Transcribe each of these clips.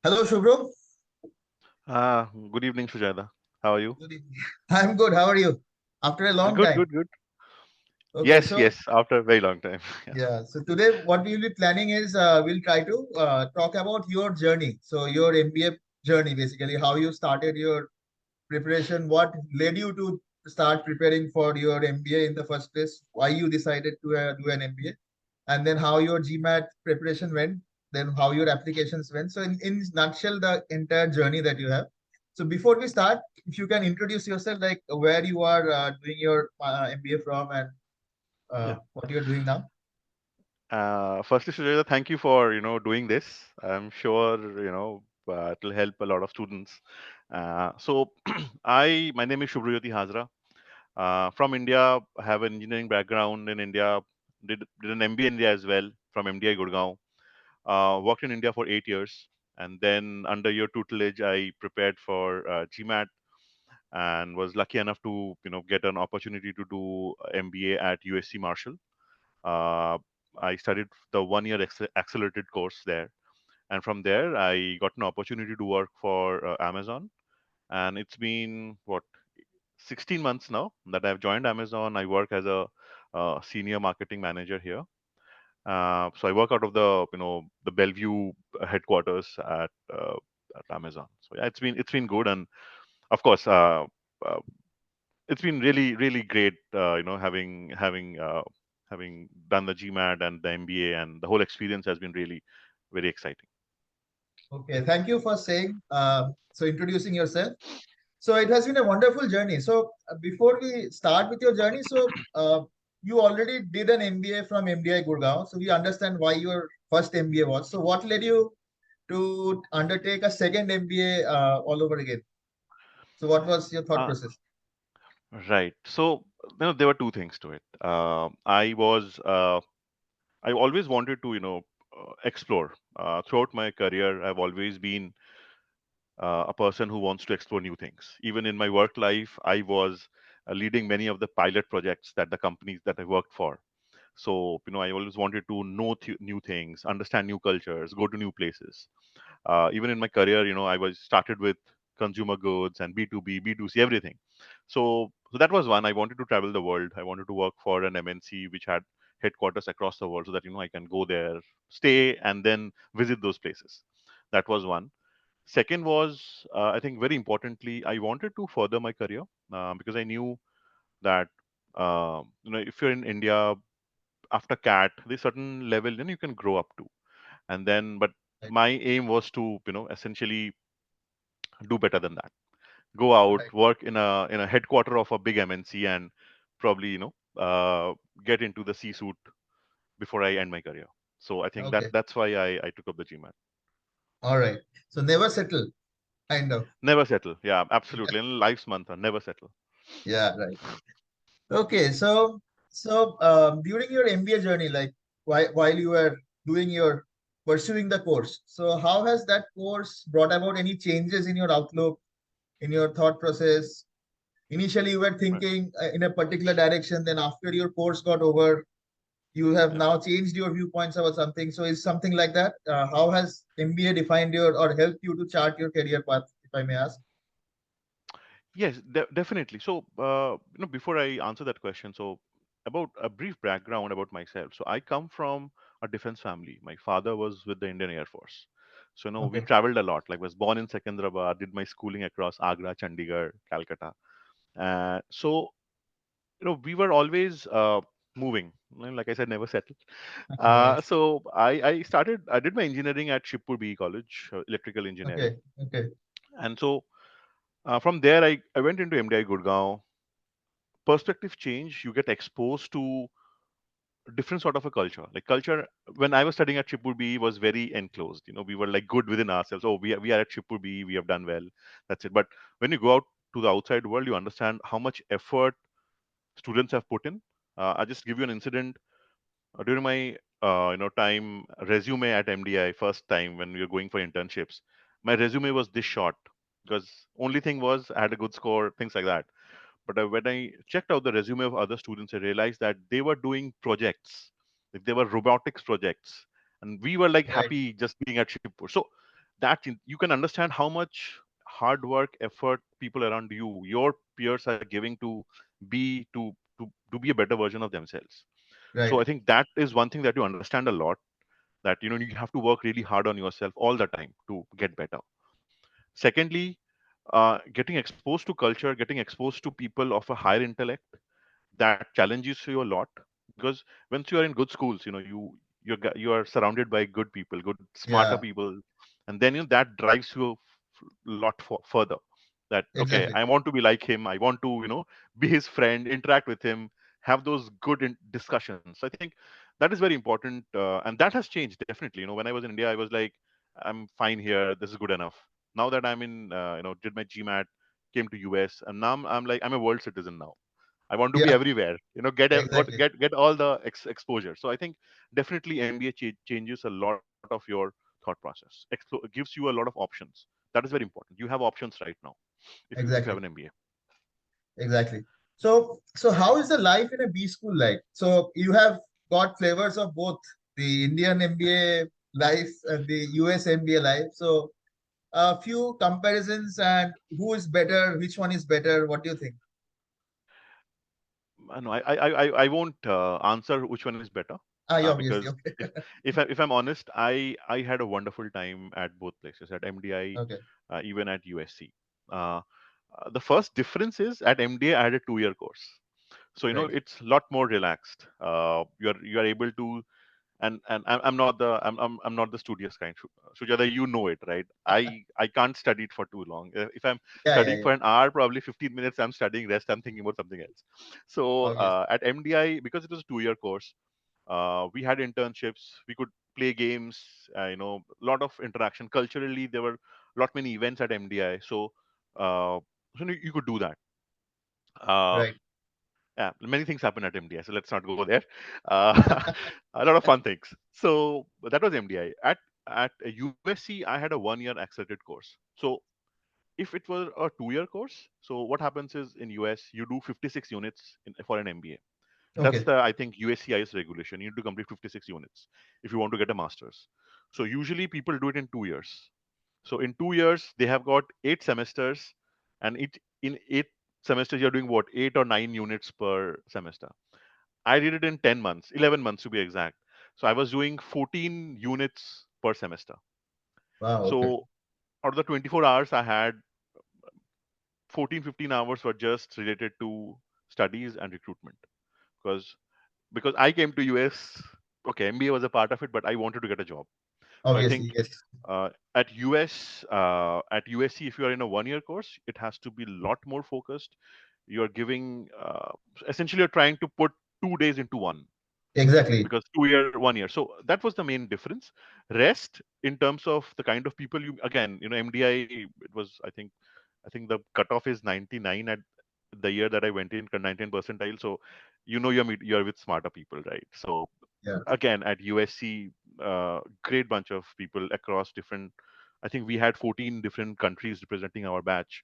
Hello, Shubhra. Good evening, Sujata. How are you? Good evening. I'm good. How are you? After a long Good, time. good, good. Okay, Yes, so yes. After a very long time. Yeah. yeah, so today what we'll be planning is we'll try to talk about your journey. So your MBA journey, basically, how you started your preparation, what led you to start preparing for your MBA in the first place, why you decided to do an MBA, and then how your GMAT preparation went, then how your applications went. So in nutshell, the entire journey that you have. So before we start, if you can introduce yourself, like where you are doing your MBA from and Yeah. what you're doing now. Firstly, Sujata, thank you for doing this. I'm sure it'll help a lot of students. So, my name is Shubhra Hazra. From India. I have an engineering background in India. Did an MBA in India as well from MDI Gurgaon. Worked in India for 8 years, and then under your tutelage, I prepared for GMAT and was lucky enough to get an opportunity to do MBA at USC Marshall. Uh, I studied the 1 year accelerated course there, and from there I got an opportunity to work for Amazon. And it's been what 16 months now that I've joined Amazon. I work as a senior marketing manager here. So I work out of the Bellevue headquarters at Amazon. So yeah, it's been good, and of course, uh, it's been really great, having done the GMAT and the MBA, and the whole experience has been really very exciting. Okay, thank you for saying, so introducing yourself. So it has been a wonderful journey. So before we start with your journey, so you already did an MBA from MDI Gurgaon. So we understand why your first MBA was. So what led you to undertake a second MBA all over again? So what was your thought Uh, process? right. So there were two things to it. I always wanted to explore. Throughout my career, I've always been a person who wants to explore new things. Even in my work life, I was leading many of the pilot projects that the companies that I worked for. So I always wanted to know new things, understand new cultures, go to new places. Even in my career, I was started with consumer goods and B2B, B2C, everything. So that was one. I wanted to travel the world. I wanted to work for an MNC which had headquarters across the world, so that I can go there, stay, and then visit those places. That was one. Second was, I think, very importantly, I wanted to further my career, because I knew that if you're in India after CAT, there's certain level then you can grow up to, and then but Right, my aim was to essentially do better than that. Go out, right. work in a headquarter of a big MNC, and probably get into the C-suite before I end my career. So I think that Okay. that's why I took up the GMAT. All right. So never settle, kind of. Never settle. Yeah, absolutely. In life's mantra, never settle. Yeah, right. Okay, so during your MBA journey, like while you were doing your pursuing the course, so how has that course brought about any changes in your outlook, in your thought process? Initially, you were Right. thinking in a particular direction, then after your course got over, you have Yeah. now changed your viewpoints about something. So is something like that? How has MBA defined your or helped you to chart your career path, if I may ask? Yes, definitely. So, before I answer that question, so about a brief background about myself. So, I come from a defense family. My father was with the Indian Air Force. So, we Okay, traveled a lot. Like, was born in Secunderabad, did my schooling across Agra, Chandigarh, Calcutta. So, we were always moving. Like I said, never settled. nice. So, I did my engineering at Shibpur BE College, electrical engineering. Okay, okay, And so, from there, I went into MDI Gurgaon. Perspective change, you get exposed to different sort of a culture. Like culture, when I was studying at Shibpur BE was very enclosed. We were like good within ourselves. Oh, we are at Shibpur BE, we have done well. That's it. But when you go out to the outside world, you understand how much effort students have put in. I'll just give you an incident. During my time resume at MDI, first time when we were going for internships, my resume was this short because only thing was I had a good score, things like that. But when I checked out the resume of other students, I realized that they were doing projects. Like they were robotics projects, and we were like right. happy just being at Shibpur. So you can understand how much hard work, effort people around you, your peers, are giving to be a better version of themselves. So Right. I think that is one thing that you understand a lot, that you have to work really hard on yourself all the time to get better. Secondly, getting exposed to culture, getting exposed to people of a higher intellect, that challenges you a lot, because once you are in good schools, you are surrounded by good people, good smarter Yeah. people, and then that drives you a lot further. That okay, Exactly. I want to be like him. I want to be his friend, interact with him, have those good discussions. I think that is very important, and that has changed definitely. When I was in India, I was like, I'm fine here. This is good enough. Now that I'm in, did my GMAT, came to US, and now I'm like I'm a world citizen now. I want to be Yeah. everywhere. Exactly. Get all the exposure. So I think definitely MBA changes a lot of your thought process. Gives you a lot of options. That is very important. You have options right now if you have Exactly. an MBA. Exactly. So how is the life in a B school like? So you have got flavors of both the Indian MBA life and the US MBA life. So a few comparisons and who is better, which one is better? What do you think? No, I won't answer which one is better, Ah, yeah, obviously. because Okay. if I'm honest, I had a wonderful time at both places, at MDI, Okay. even at USC. Uh, the first difference is at MDA I had a 2-year course, so Right. it's a lot more relaxed. You are able to, and I'm not I'm not the studious kind. Sujata, you know it, right? I can't study it for too long. If I'm Yeah, yeah, studying yeah. for an hour, probably 15 minutes I'm studying, rest I'm thinking about something else. So Obviously. at MDI, because it was a 2-year course, we had internships, we could play games, a lot of interaction culturally. There were lot many events at MDI, uh, so you could do that. uh, Right. yeah, many things happen at MDI, so let's not go there. Uh, a lot of fun things. So that was MDI. At USC, I had a 1-year accelerated course. So if it was a 2-year course, so what happens is in US you do 56 units for an MBA. That's Okay. the, I think, USCIS regulation. You need to complete 56 units if you want to get a master's. So usually people do it in 2 years. So in 2 years, they have got 8 semesters, and in 8 semesters, you're doing what, 8 or 9 units per semester. I did it in 10 months, 11 months to be exact. So I was doing 14 units per semester. Wow. Okay. So out of the 24 hours I had, 14, 15 hours were just related to studies and recruitment. Because I came to US, okay, MBA was a part of it, but I wanted to get a job. So I Obviously, think yes. at USC, if you are in a 1-year course, it has to be a lot more focused. You're giving, essentially, you're trying to put 2 days into one, Exactly. because 2 year, 1 year. So that was the main difference. Rest, in terms of the kind of people you, again, MDI, it was, I think the cutoff is 99 at the year that I went in, 19 percentile. So you're with smarter people, right? So Yeah. again at USC, great bunch of people across different. I think we had 14 different countries representing our batch.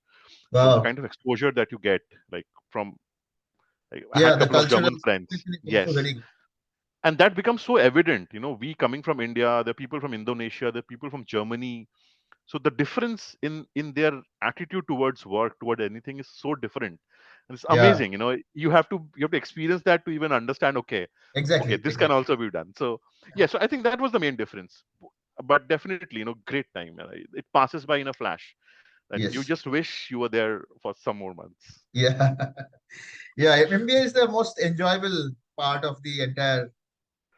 So the Wow. kind of exposure that you get, like from, like, I had Yeah, a the couple of cultural German friends. situation is also Yes, very good. and that becomes so evident. We coming from India, the people from Indonesia, the people from Germany. So the difference in their attitude towards work, toward anything, is so different, and it's Yeah. amazing. You have to experience that to even understand. Okay, Exactly. this can Exactly. also be done. So yeah, so I think that was the main difference. But definitely, great time. It passes by in a flash. That you Yes. just wish you were there for some more months. Yeah. Yeah. MBA is the most enjoyable part of the entire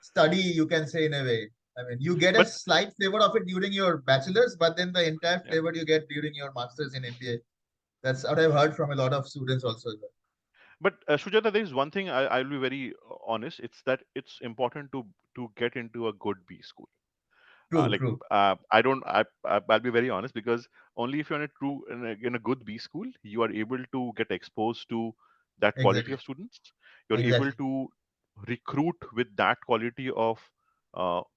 study, you can say, in a way. I mean, you get a But slight flavor of it during your bachelor's, but then the entire yeah. flavor you get during your master's in MBA. That's what I've heard from a lot of students also. But Sujata, there is one thing I'll be very honest. It's that it's important to get into a good B school. True, Like, true. I don't I'll be very honest, because only if you're in a good B school, you are able to get exposed to that quality Exactly. of students. You're able Exactly. to recruit with that quality of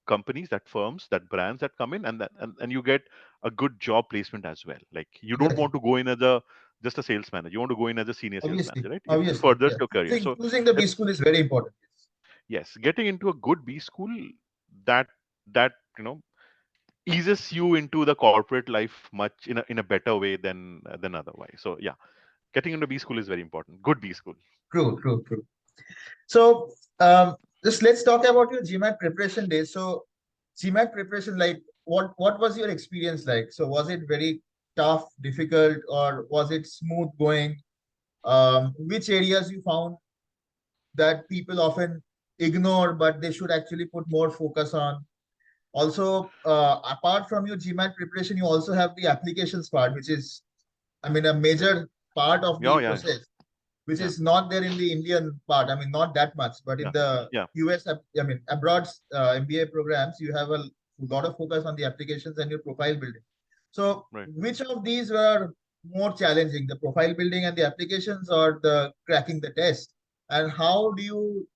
companies, that firms, that brands that come in, and you get a good job placement as well. Like, you don't Exactly. want to go in as a just a sales manager. You want to go in as a senior sales Obviously. manager, right? It Obviously. furthers Yeah. your career. Choosing, So choosing the B school is very important. yes, getting into a good B school, that that eases you into the corporate life much in a better way than otherwise. So yeah, getting into B school is very important. Good B school. True, true, true. So, just let's talk about your GMAT preparation days. So, GMAT preparation, like, what was your experience like? So, was it very tough, difficult, or was it smooth going? Which areas you found that people often ignore, but they should actually put more focus on? Also, apart from your GMAT preparation, you also have the applications part, which is, I mean, a Yeah. major part of Yeah. the Yeah. process, which Yeah. is not there in the Indian part. I mean, not that much, but in Yeah. the Yeah. US, I mean, abroad MBA programs, you have a lot of focus on the applications and your profile building. So, Right. which of these were more challenging, the profile building and the applications, or the cracking the test? And how do you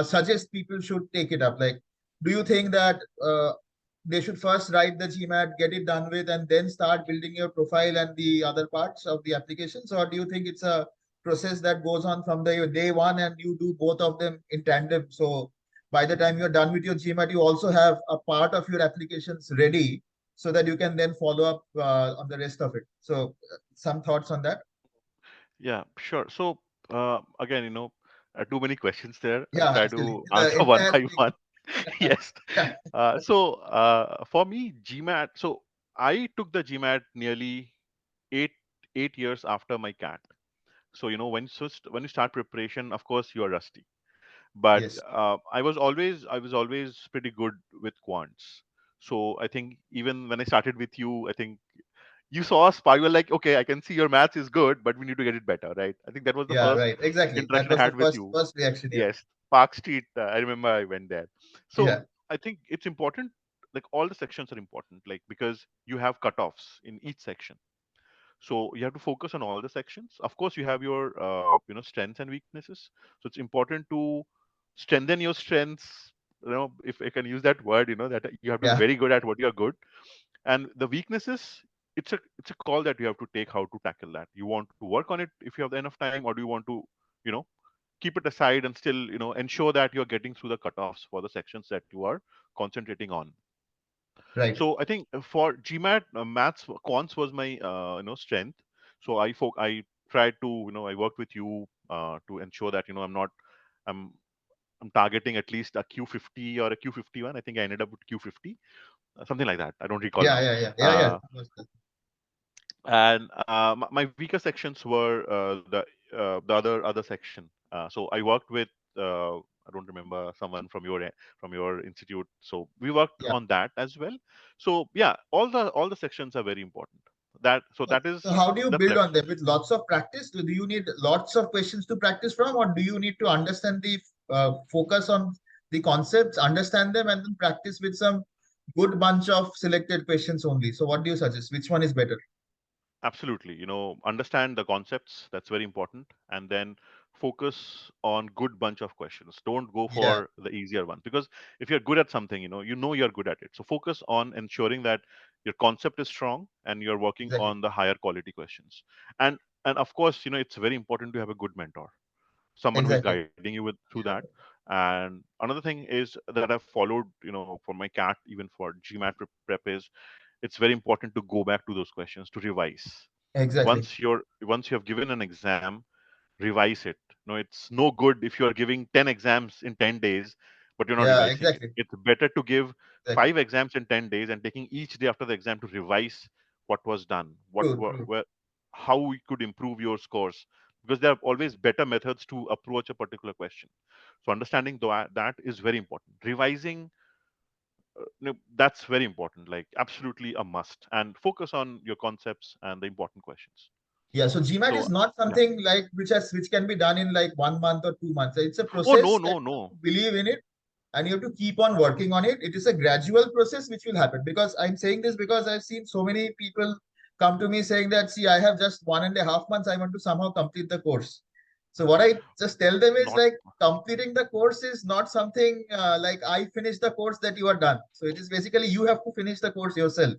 suggest people should take it up? Like, do you think that they should first write the GMAT, get it done with, and then start building your profile and the other parts of the applications? Or do you think it's a process that goes on from the day one and you do both of them in tandem? So by the time you're done with your GMAT, you also have a part of your applications ready so that you can then follow up on the rest of it. So some thoughts on that? Yeah. Sure. So again, too many questions there. I'll Yeah, try actually, to the answer one entire by thing. one. Yes. Yeah. For me, GMAT. So I took the GMAT nearly eight 8 years after my CAT. So when you start preparation, of course you are rusty. But Yes. I was always pretty good with quants. So I think even when I started with you, I think you saw a spark. You were like, okay, I can see your maths is good, but we need to get it better, right? I think that was the Yeah, first right. Exactly. That interaction I was the had with first you. first reaction. Yeah. Yes, Park Street. I remember I went there. So Yeah. I think it's important. Like all the sections are important, like because you have cutoffs in each section. So you have to focus on all the sections. Of course, you have your strengths and weaknesses. So it's important to strengthen your strengths. If I can use that word, that you have to be Yeah. very good at what you're good, and the weaknesses. It's a call that you have to take how to tackle that. You want to work on it if you have enough time, or do you want to, you know, keep it aside and still, ensure that you're getting through the cutoffs for the sections that you are concentrating on. Right. So I think for GMAT, maths quants was my strength. So I tried to, I worked with you to ensure that I'm I'm targeting at least a Q50 or a Q51. I think I ended up with Q50, something like that. I don't recall Yeah. now. Yeah. Yeah. Yeah. Yeah. Uh, and my weaker sections were the other section. So I worked with I don't remember someone from your institute. So we worked Yeah. on that as well. So yeah, all the sections are very important. That So is how do you that's build left. on them with lots of practice? Do you need lots of questions to practice from, or do you need to understand the focus on the concepts, understand them, and then practice with some good bunch of selected questions only? So what do you suggest? Which one is better? Absolutely. Understand the concepts. That's very important. And then focus on good bunch of questions. Don't go Yeah. for the easier one, because if you're good at something, you're good at it. So focus on ensuring that your concept is strong and you're working Exactly. on the higher quality questions. And of course, it's very important to have a good mentor, someone who is Exactly. guiding you with through that. Yeah. And another thing is that I've followed, for my CAT, even for GMAT prep is it's very important to go back to those questions to revise. Exactly. Once you have given an exam, revise it. No, it's no good if you are giving 10 exams in 10 days but you're not Yeah. revising it. Exactly. It's better to give Exactly. 5 exams in 10 days and taking each day after the exam to revise what was done, True. True. how we could improve your scores, because there are always better methods to approach a particular question. So understanding that is very important. Revising, that's very important, like absolutely a must, and focus on your concepts and the important questions. Yeah, so GMAT So is not yeah. something like which can be done in like 1 month or 2 months. It's a Oh, no, process that no, you have no. to believe in it and you have to keep on working on it. It is a gradual process which will happen. Because I'm saying this because I've seen so many people come to me saying that, see, I have just 1.5 months, I want to somehow complete the course. So what I just tell them is Not like completing the course is not something like I finished the course that you are done. So it is basically you have to finish the course yourself.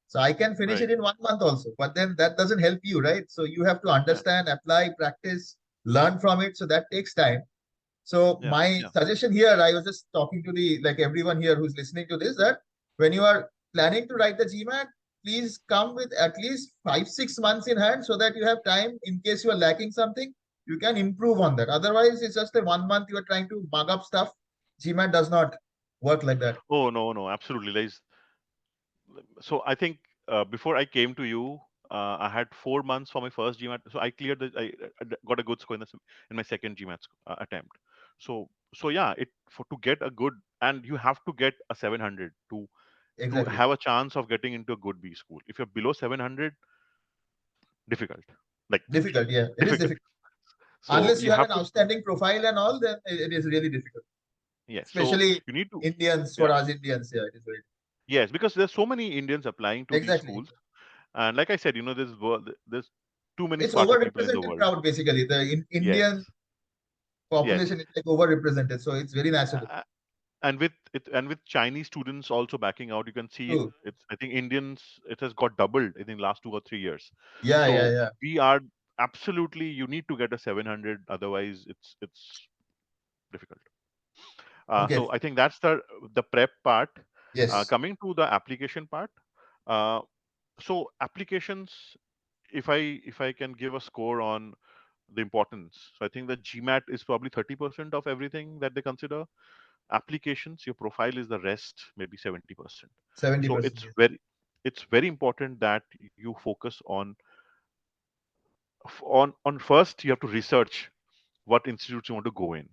So I can finish right. it in 1 month also, but then that doesn't help you, right? So you have to Yeah, understand, apply, practice, learn from it. So that takes time. So yeah, my yeah. suggestion here, I was just talking to the like everyone here who's listening to this, that when you are planning to write the GMAT, please come with at least 5, 6 months in hand so that you have time in case you are lacking something, you can improve on that. Otherwise, it's just a 1 month you are trying to mug up stuff. GMAT does not work like that. Oh no, no, absolutely. So I think before I came to you, I had 4 months for my first GMAT. So I cleared the, got a good score in, in my second GMAT attempt. So yeah, it for to get a good, and you have to get a 700 to Exactly. have a chance of getting into a good B school. If you're below 700, difficult, like Difficult, yeah. It is difficult. difficult. So Unless you you have have an to, outstanding profile and all, then it is really difficult. yeah. So Especially you need to, Indians, for yeah, us Indians, yeah, it is very yes, because there's so many Indians applying to these exactly. schools, and like I said, there's too many It's smarter people in the overrepresented world. crowd basically. The Indian Yes, yes. population is like overrepresented, so it's very natural. A- and with it, and with Chinese students also backing out, you can see True. it's, I think Indians, it has got doubled in the last 2 or 3 years. Yeah, yeah, So yeah. we are absolutely, you need to get a 700, otherwise it's difficult. Okay. So I think that's the prep part. Yes. Coming to the application part, uh, so applications, if I can give a score on the importance, so I think the GMAT is probably 30% of everything that they consider. Applications, your profile is the rest, maybe 70%. So 70%. Yes. it's very important that you focus on first you have to research what institutes you want to go in.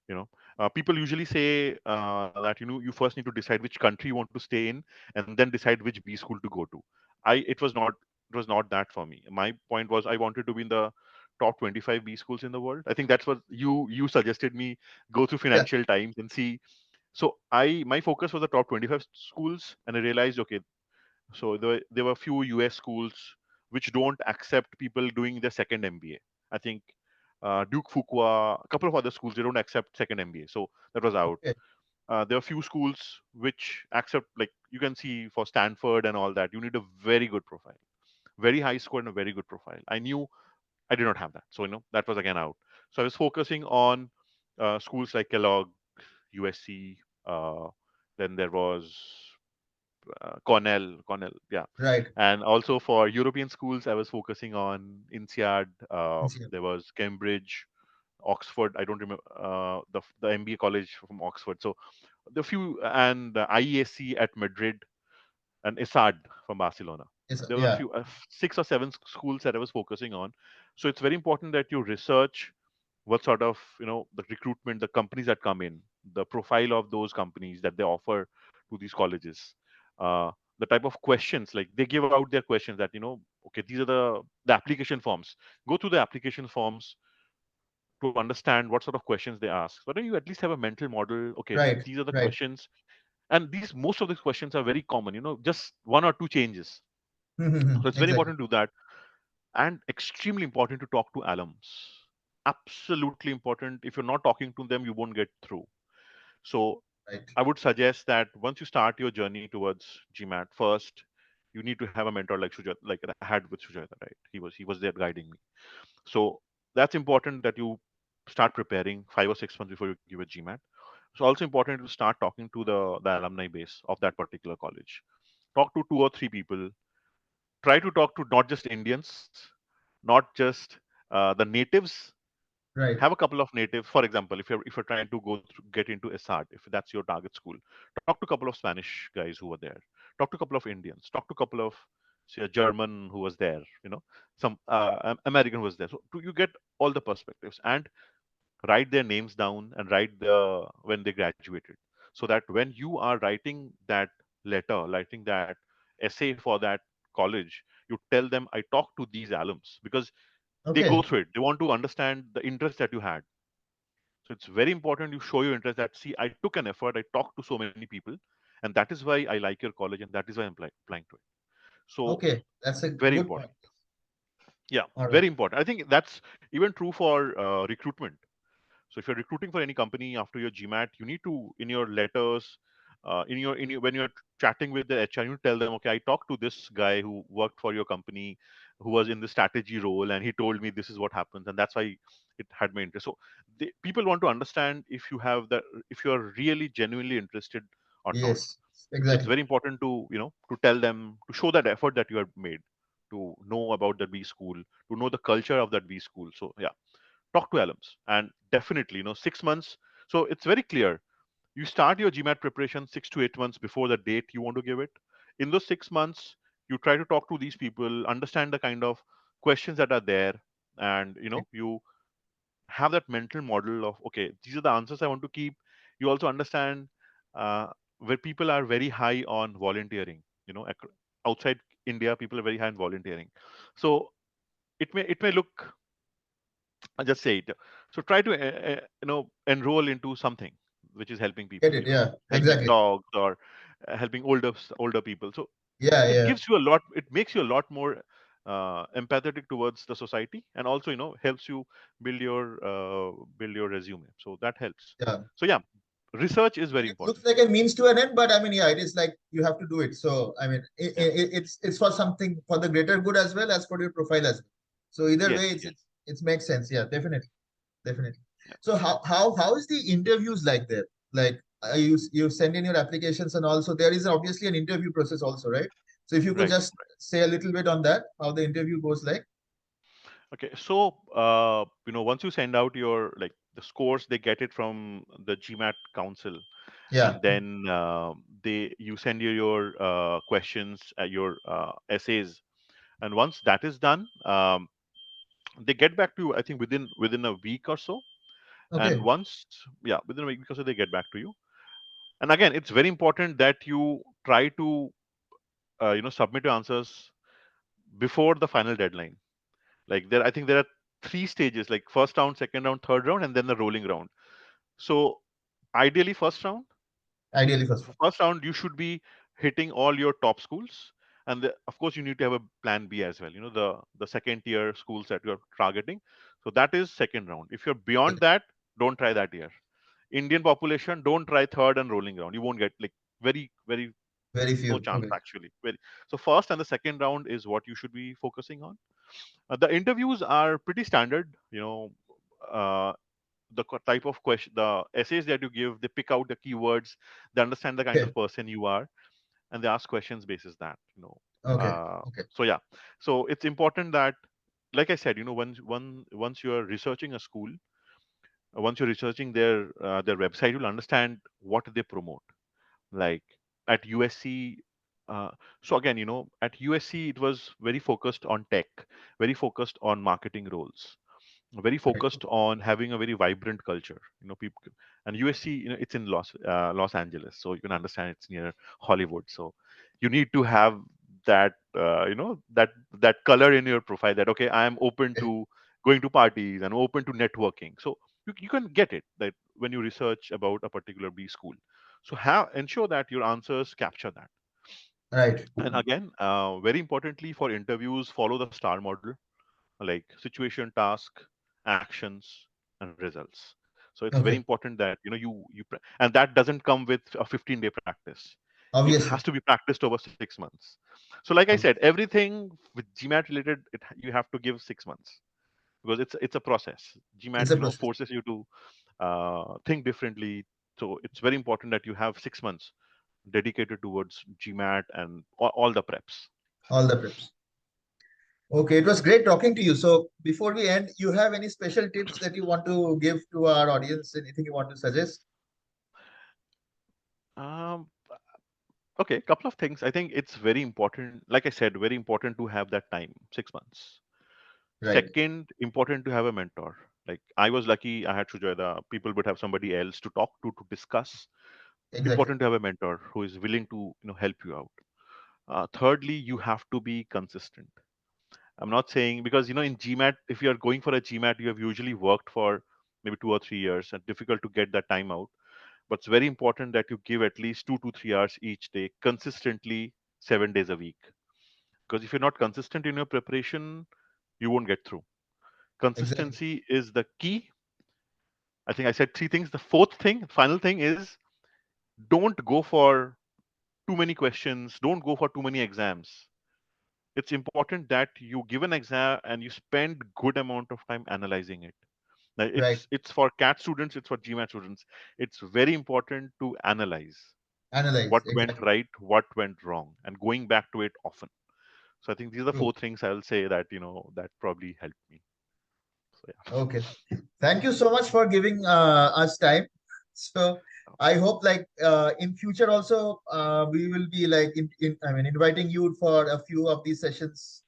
you know People usually say that you first need to decide which country you want to stay in, and then decide which B school to go to. I it was not that for me. My point was I wanted to be in the top 25 B schools in the world. I think that's what you suggested me go through Yeah. Financial Times and see. So my focus was the top 25 schools, and I realized, okay, so there were a few US schools which don't accept people doing their second MBA. I think Duke Fuqua, a couple of other schools, they don't accept second MBA. So that was out. Okay. There are a few schools which accept, like you can see for Stanford and all that, you need a very good profile, very high score and a very good profile. I knew I did not have that. So, that was again out. So I was focusing on schools like Kellogg, USC, then there was Cornell, yeah. Right. And also for European schools, I was focusing on INSEAD. Yeah. There was Cambridge, Oxford. I don't remember the MBA college from Oxford. So the few, and IESC at Madrid, and ISAD from Barcelona. Yes. There were a Yeah. few, 6 or 7 schools that I was focusing on. So it's very important that you research what sort of, the recruitment, the companies that come in, the profile of those companies that they offer to these colleges, the type of questions, like they give out their questions that, okay, these are the application forms. Go through the application forms to understand what sort of questions they ask. So then you at least have a mental model. Okay, Right. these are the Right. questions, and these most of these questions are very common. Just one or two changes. So it's very Exactly. important to do that, and extremely important to talk to alums. Absolutely important. If you're not talking to them, you won't get through. So Right. I would suggest that once you start your journey towards GMAT, first you need to have a mentor like Sujata, like I had with Sujata, right? He was there guiding me. So that's important that you start preparing 5 or 6 months before you give a GMAT. It's also important to start talking to the alumni base of that particular college. Talk to 2 or 3 people. Try to talk to not just Indians, not just the natives. Right. Have a couple of natives. For example, if you're trying to get into SAT, if that's your target school, talk to a couple of Spanish guys who were there. Talk to a couple of Indians. Talk to a couple of, say, a German who was there. Some American who was there. So you get all the perspectives, and write their names down and write when they graduated, so that when you are writing that letter, writing that essay for that college, you tell them, I talked to these alums, because they Okay. go through it, they want to understand the interest that you had. So it's very important you show your interest, that see, I took an effort, I talked to so many people, and that is why I like your college, and that is why I'm applying to it. So Okay. That's a very good important. point. Yeah, All right. very important. I think that's even true for recruitment. So if you're recruiting for any company after your GMAT, you need to, in your letters, in your when you're chatting with the HR, you tell them, okay, I talked to this guy who worked for your company, who was in the strategy role, and he told me this is what happens, and that's why it had my interest. So people want to understand if you are really genuinely interested or not. Yes. It's Exactly. very important to, to tell them, to show that effort that you have made, to know about that B school, to know the culture of that B school. So yeah, talk to alums, and definitely, 6 months. So it's very clear. You start your GMAT preparation 6 to 8 months before the date you want to give it. In those 6 months, you try to talk to these people, understand the kind of questions that are there, and Right. you have that mental model of, okay, these are the answers I want to keep. You also understand uh, where people are very high on volunteering. Outside India, people are very high on volunteering. So it may look, I just say it. So try to enroll into something which is helping Get people. it? Yeah. Helping Exactly. dogs, or helping older people. So Yeah. it Yeah. gives you a lot. It makes you a lot more empathetic towards the society, and also helps you build your resume. So that helps. Yeah. So yeah, research is very It looks important. like a means to an end, but I mean, yeah, it is like you have to do it. So I mean, Yeah. it's for something for the greater good as well as for your profile as well. So either way, Yes. Yes. it makes sense. Yeah, definitely, definitely. Yeah. So how is the interviews like there? Like you send in your applications and also there is obviously an interview process also, right? So if you could Right. just say a little bit on that, how the interview goes like. Okay, so once you send out your, like, the scores, they get it from the GMAT Council, Yeah. and then they you send your questions, your essays, and once that is done, they get back to you. I think within a week or so, and Okay. once, yeah, within a week or so, they get back to you. And again, it's very important that you try to submit your answers before the final deadline. Like, I think there are three stages, like first round, second round, third round, and then the rolling round. So ideally, Ideally, first one. first round you should be hitting all your top schools, and of course you need to have a plan B as well. The second tier schools that you're targeting. So that is second round. If you're beyond that, don't try that year. Indian population, don't try third and rolling round. You won't get, like, very very Very no few. chance Okay. actually. Very. So first and the second round is what you should be focusing on. The interviews are pretty standard. Uh, the type of question, the essays that you give, they pick out the keywords, they understand the kind of Okay. person you are, and they ask questions basis that. Okay. Uh, Okay. so yeah, so it's important that, like I said, once you are researching a school, once you're researching their website, you'll understand what they promote. Like at USC, uh, so again, at USC it was very focused on tech, very focused on marketing roles, very Right. focused on having a very vibrant culture. People, and USC, it's in Los Angeles, so you can understand it's near Hollywood. So you need to have that, that color in your profile, that, okay, I am open Okay. to going to parties and open to networking. So you can get it that when you research about a particular B school. So ensure that your answers capture that. Right. And again, very importantly for interviews, follow the STAR model, like situation, task, actions, and results. So it's very Okay. important that and that doesn't come with a 15-day practice. It Obviously. has to be practiced over 6 months. So like I said, Obviously. everything with GMAT related, you have to give 6 months, because it's a process. It's GMAT, a process. forces you to think differently. So it's very important that you have 6 months dedicated towards GMAT and all the preps. All the preps. Okay, it was great talking to you. So before we end, you have any special tips that you want to give to our audience? Anything you want to suggest? Um, okay, couple of things. I think it's very important, like I said, very important to have that time, 6 months. Right. Second, important to have a mentor. Like, I was lucky, I had Sujoyda. People would have somebody else to talk to discuss. Exactly. Important to have a mentor who is willing to help you out. Thirdly, you have to be consistent. I'm not saying, because in GMAT, if you are going for a GMAT, you have usually worked for maybe 2 or 3 years, and difficult to get that time out. But it's very important that you give at least 2 to 3 hours each day, consistently, 7 days a week. Because if you're not consistent in your preparation, you won't get through. Exactly. Consistency is the key. I think I said three things. The fourth thing, final thing, is don't go for too many questions, don't go for too many exams. It's important that you give an exam and you spend good amount of time analyzing it. Now, Right. it's for CAT students, it's for GMAT students. It's very important to analyze. Analyze. what went Exactly. right, what went wrong, and going back to it often. So I think these are the True. four things I will say that that probably helped me. So yeah. Okay. Thank you so much for giving us time. So I hope like in future also we will be like I mean inviting you for a few of these sessions,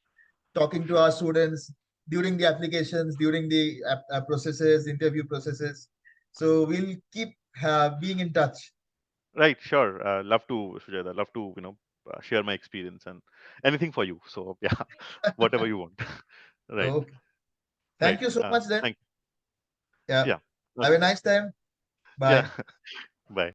talking to Sure. our students during the applications, during the processes, interview processes. So we'll keep being in touch. Right, sure. Love to, Sujata. Love to, share my experience and anything for you. So yeah, whatever you want. Right, Okay. right. Thank you so much then. Thank. Yeah. Yeah. Have a Okay. nice time. Yeah. Bye. Bye.